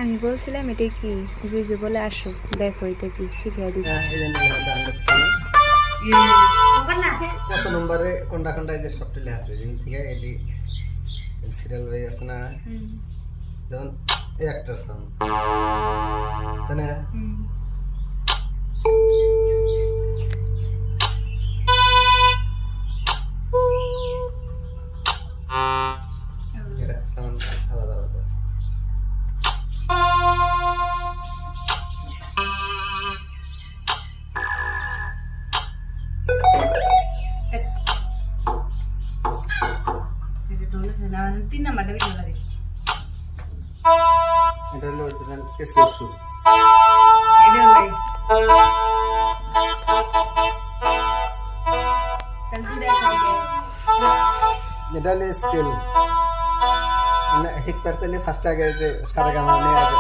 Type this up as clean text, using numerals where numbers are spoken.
আমি বলছিলাম এটা কি জিজু বলে আসো দেখো এটা কি শিখিয়ে দিচ্ছি। কত নম্বরে কোনটা কোনটা এই যে সবটা লেখা আছে যেমন থেকে এটি সিরিয়াল ওয়াইজ আছে না, যেমন অ্যাক্টর সাউন্ড তাই না? এটা সাউন্ড আলাদা আলাদা আছে। তিন নাম্বারটা বেশি লাগে। এটা হলো অরিজিনাল কেসের সুর। এটা হলো তাহলে দুইটা সঙ্গে এটা হলো স্কেল, মানে এক পার্সেন্টে ফার্স্ট আগে যে সারেগামা নিয়ে আগে